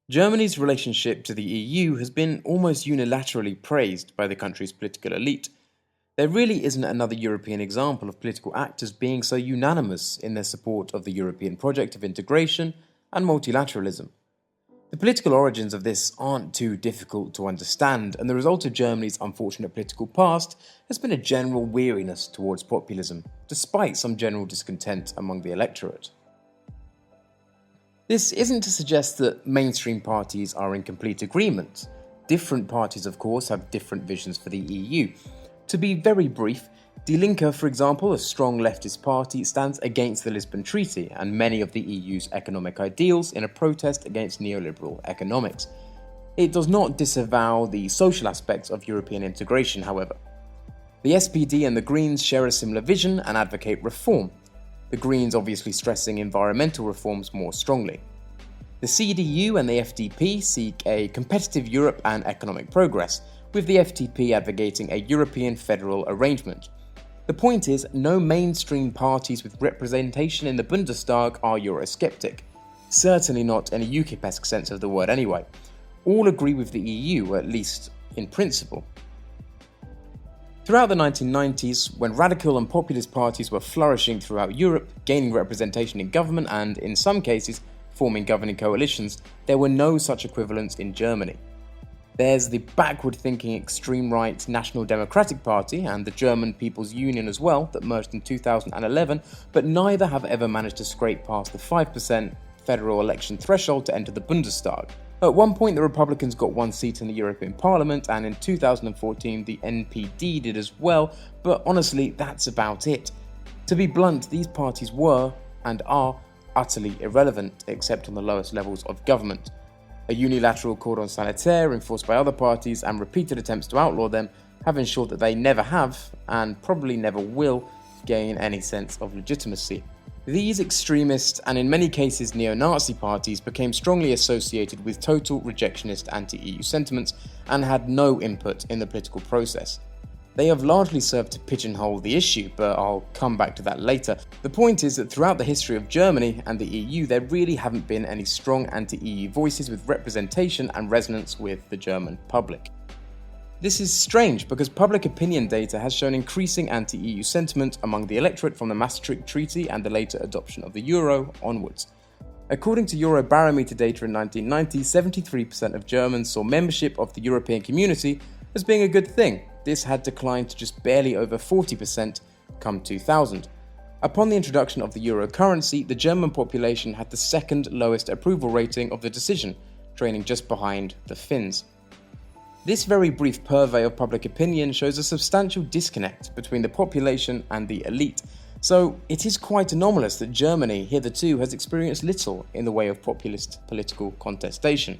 Germany's relationship to the EU has been almost unilaterally praised by the country's political elite. There really isn't another European example of political actors being so unanimous in their support of the European project of integration and multilateralism. The political origins of this aren't too difficult to understand, and the result of Germany's unfortunate political past has been a general weariness towards populism, despite some general discontent among the electorate. This isn't to suggest that mainstream parties are in complete agreement. Different parties, of course, have different visions for the EU. To be very brief, Die Linke, for example, a strong leftist party, stands against the Lisbon Treaty and many of the EU's economic ideals in a protest against neoliberal economics. It does not disavow the social aspects of European integration, however. The SPD and the Greens share a similar vision and advocate reform, the Greens obviously stressing environmental reforms more strongly. The CDU and the FDP seek a competitive Europe and economic progress, with the FDP advocating a European federal arrangement. The point is, no mainstream parties with representation in the Bundestag are Eurosceptic. Certainly not in a UKIP-esque sense of the word anyway. All agree with the EU, at least in principle. Throughout the 1990s, when radical and populist parties were flourishing throughout Europe, gaining representation in government and, in some cases, forming governing coalitions, there were no such equivalents in Germany. There's the backward-thinking extreme-right National Democratic Party and the German People's Union as well that merged in 2011, but neither have ever managed to scrape past the 5% federal election threshold to enter the Bundestag. At one point, the Republicans got one seat in the European Parliament, and in 2014 the NPD did as well, but honestly, that's about it. To be blunt, these parties were, and are, utterly irrelevant, except on the lowest levels of government. A unilateral cordon sanitaire enforced by other parties and repeated attempts to outlaw them have ensured that they never have, and probably never will, gain any sense of legitimacy. These extremist and in many cases neo-Nazi parties became strongly associated with total rejectionist anti-EU sentiments and had no input in the political process. They have largely served to pigeonhole the issue, but I'll come back to that later. The point is that throughout the history of Germany and the EU, there really haven't been any strong anti-EU voices with representation and resonance with the German public. This is strange because public opinion data has shown increasing anti-EU sentiment among the electorate from the Maastricht Treaty and the later adoption of the euro onwards. According to Eurobarometer data in 1990, 73% of Germans saw membership of the European community as being a good thing. This had declined to just barely over 40% come 2000. Upon the introduction of the euro currency, the German population had the second lowest approval rating of the decision, trailing just behind the Finns. This very brief purvey of public opinion shows a substantial disconnect between the population and the elite, so it is quite anomalous that Germany hitherto has experienced little in the way of populist political contestation.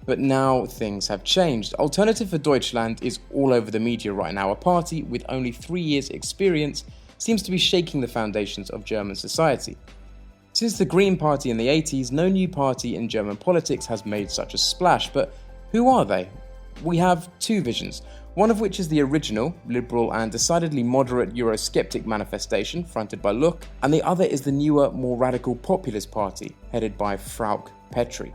But now things have changed. Alternative for Deutschland is all over the media right now. A party with only 3 years' experience seems to be shaking the foundations of German society. Since the Green Party in the 80s, no new party in German politics has made such a splash, but who are they? We have two visions, one of which is the original, liberal and decidedly moderate Eurosceptic manifestation fronted by Luch, and the other is the newer, more radical populist party headed by Frauke Petry.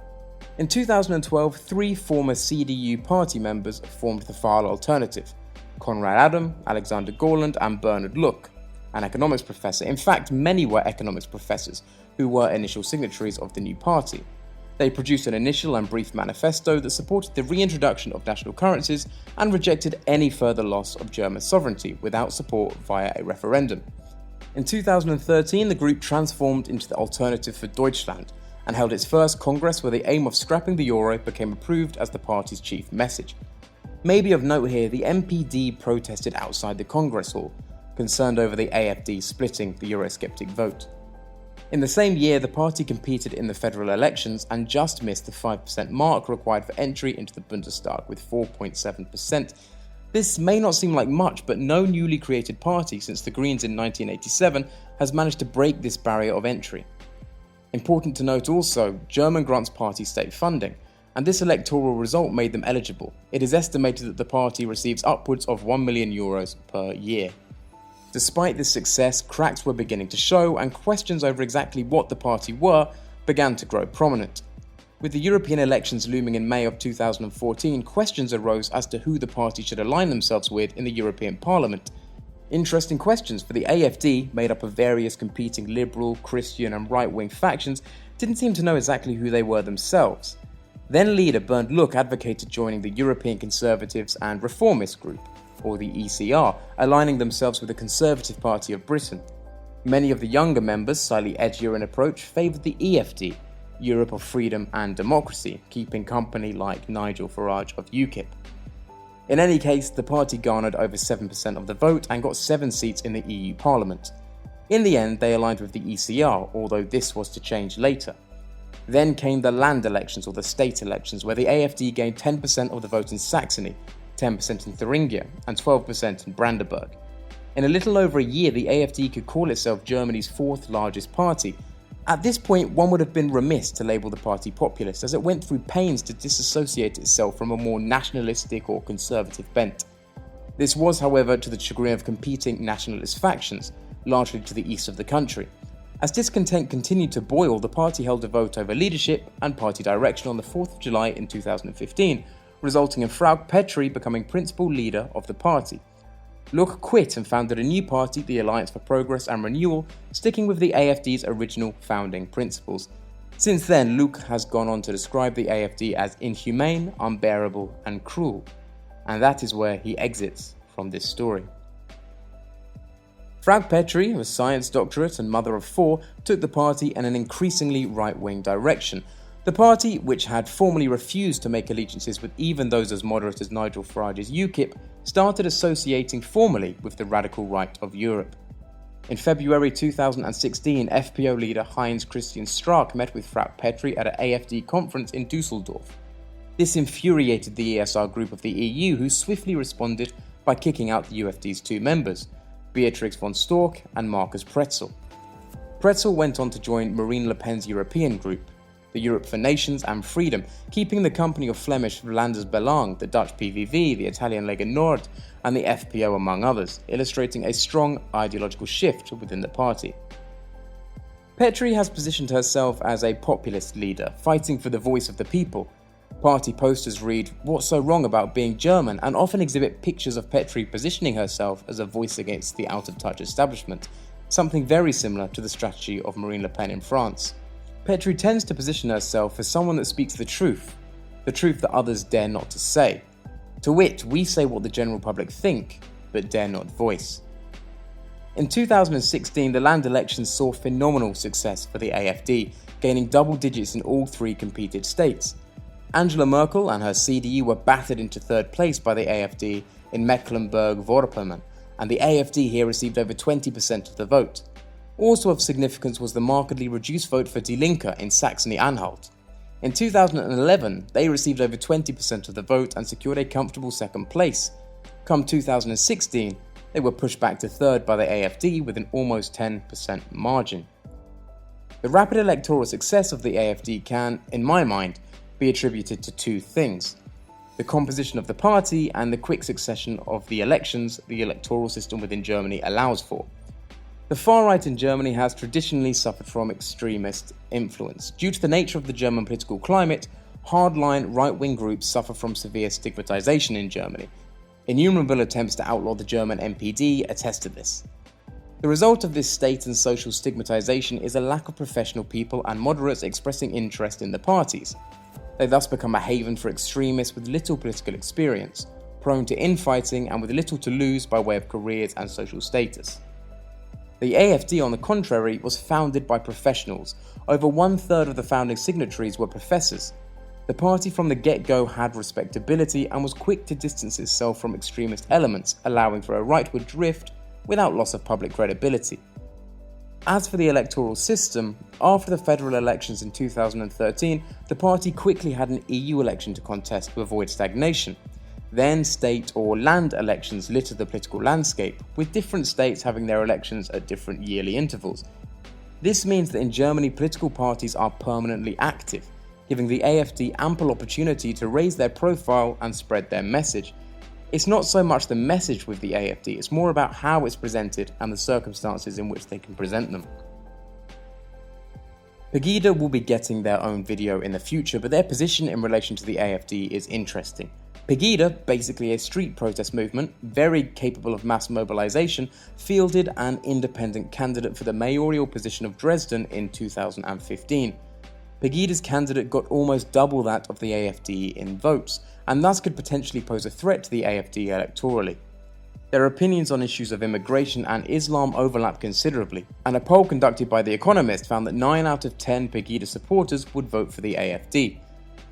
In 2012, 3 former CDU party members formed the Far Alternative: Konrad Adam, Alexander Gorland and Bernhard Luch, an economics professor. In fact, many were economics professors who were initial signatories of the new party. They produced an initial and brief manifesto that supported the reintroduction of national currencies and rejected any further loss of German sovereignty without support via a referendum. In 2013, the group transformed into the Alternative for Deutschland and held its first congress where the aim of scrapping the euro became approved as the party's chief message. Maybe of note here, the MPD protested outside the Congress Hall, concerned over the AfD splitting the Eurosceptic vote. In the same year, the party competed in the federal elections and just missed the 5% mark required for entry into the Bundestag with 4.7%. This may not seem like much, but no newly created party since the Greens in 1987 has managed to break this barrier of entry. Important to note also, German grants party state funding, and this electoral result made them eligible. It is estimated that the party receives upwards of €1 million per year. Despite this success, cracks were beginning to show, and questions over exactly what the party were began to grow prominent. With the European elections looming in May of 2014, questions arose as to who the party should align themselves with in the European Parliament. Interesting questions, for the AfD, made up of various competing liberal, Christian and right-wing factions, didn't seem to know exactly who they were themselves. Then leader Bernd Lucke advocated joining the European Conservatives and Reformist Group, or the ECR, aligning themselves with the Conservative Party of Britain. Many of the younger members, slightly edgier in approach, favoured the EFD, Europe of Freedom and Democracy, keeping company like Nigel Farage of UKIP. In any case, the party garnered over 7% of the vote and got 7 seats in the EU Parliament. In the end, they aligned with the ECR, although this was to change later. Then came the land elections, or the state elections, where the AfD gained 10% of the vote in Saxony, 10% in Thuringia, and 12% in Brandenburg. In a little over a year, the AfD could call itself Germany's 4th largest party. At this point, one would have been remiss to label the party populist, as it went through pains to disassociate itself from a more nationalistic or conservative bent. This was, however, to the chagrin of competing nationalist factions, largely to the east of the country. As discontent continued to boil, the party held a vote over leadership and party direction on the 4th of July in 2015, resulting in Frauke Petry becoming principal leader of the party. Lucke quit and founded a new party, the Alliance for Progress and Renewal, sticking with the AfD's original founding principles. Since then, Lucke has gone on to describe the AfD as inhumane, unbearable and cruel. And that is where he exits from this story. Frauke Petry, a science doctorate and mother of 4, took the party in an increasingly right-wing direction. The party, which had formerly refused to make allegiances with even those as moderate as Nigel Farage's UKIP, started associating formally with the radical right of Europe. In February 2016, FPO leader Heinz Christian Strache met with Frauke Petry at an AfD conference in Dusseldorf. This infuriated the ESR group of the EU, who swiftly responded by kicking out the UFD's 2 members, Beatrix von Storch and Markus Pretzel. Pretzel went on to join Marine Le Pen's European group, the Europe for Nations and Freedom, keeping the company of Flemish Vlaanders Belang, the Dutch PVV, the Italian Lega Nord, and the FPO among others, illustrating a strong ideological shift within the party. Petry has positioned herself as a populist leader, fighting for the voice of the people. Party posters read, "What's so wrong about being German?" and often exhibit pictures of Petry positioning herself as a voice against the out-of-touch establishment, something very similar to the strategy of Marine Le Pen in France. Petry tends to position herself as someone that speaks the truth that others dare not to say. To wit, we say what the general public think, but dare not voice. In 2016, the land elections saw phenomenal success for the AfD, gaining double digits in all 3 competed states. Angela Merkel and her CDU were battered into 3rd place by the AfD in Mecklenburg-Vorpommern, and the AfD here received over 20% of the vote. Also of significance was the markedly reduced vote for Die Linke in Saxony-Anhalt. In 2011, they received over 20% of the vote and secured a comfortable 2nd place. Come 2016, they were pushed back to 3rd by the AfD with an almost 10% margin. The rapid electoral success of the AfD can, in my mind, be attributed to 2 things: the composition of the party and the quick succession of the elections the electoral system within Germany allows for. The far right in Germany has traditionally suffered from extremist influence. Due to the nature of the German political climate, hardline right-wing groups suffer from severe stigmatization in Germany. Innumerable attempts to outlaw the German NPD attest to this. The result of this state and social stigmatization is a lack of professional people and moderates expressing interest in the parties. They thus become a haven for extremists with little political experience, prone to infighting and with little to lose by way of careers and social status. The AfD, on the contrary, was founded by professionals. Over 1/3 of the founding signatories were professors. The party from the get-go had respectability and was quick to distance itself from extremist elements, allowing for a rightward drift without loss of public credibility. As for the electoral system, after the federal elections in 2013, the party quickly had an EU election to contest to avoid stagnation. Then state or land elections littered the political landscape, with different states having their elections at different yearly intervals. This means that in Germany, political parties are permanently active, giving the AfD ample opportunity to raise their profile and spread their message. It's not so much the message with the AfD, it's more about how it's presented and the circumstances in which they can present them. Pegida will be getting their own video in the future, but their position in relation to the AfD is interesting. Pegida, basically a street protest movement, very capable of mass mobilization, fielded an independent candidate for the mayoral position of Dresden in 2015. Pegida's candidate got almost double that of the AfD in votes, and thus could potentially pose a threat to the AfD electorally. Their opinions on issues of immigration and Islam overlap considerably, and a poll conducted by The Economist found that 9 out of 10 Pegida supporters would vote for the AfD.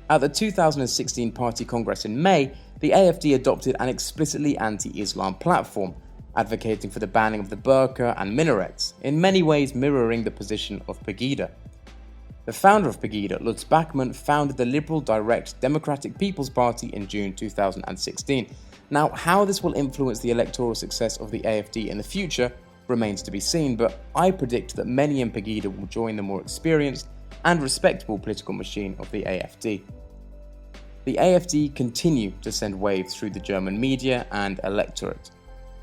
At the 2016 Party Congress in May, the AfD adopted an explicitly anti-Islam platform, advocating for the banning of the burqa and minarets, in many ways mirroring the position of Pegida. The founder of Pegida, Lutz Bachmann, founded the Liberal Direct Democratic People's Party in June 2016. Now, how this will influence the electoral success of the AfD in the future remains to be seen, but I predict that many in Pegida will join the more experienced and respectable political machine of the AfD. The AfD continue to send waves through the German media and electorate.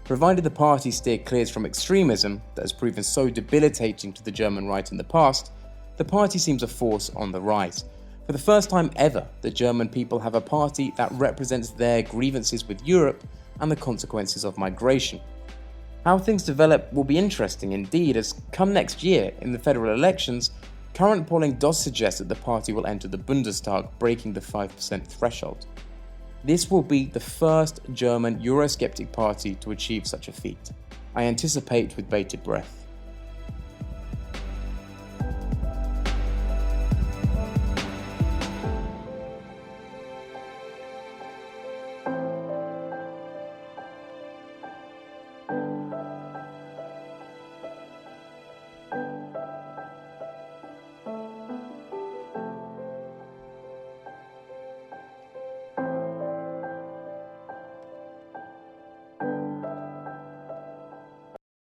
Provided the party steer clear from extremism that has proven so debilitating to the German right in the past, the party seems a force on the rise. For the first time ever, the German people have a party that represents their grievances with Europe and the consequences of migration. How things develop will be interesting indeed, as come next year, in the federal elections, current polling does suggest that the party will enter the Bundestag, breaking the 5% threshold. This will be the first German Eurosceptic party to achieve such a feat. I anticipate with bated breath.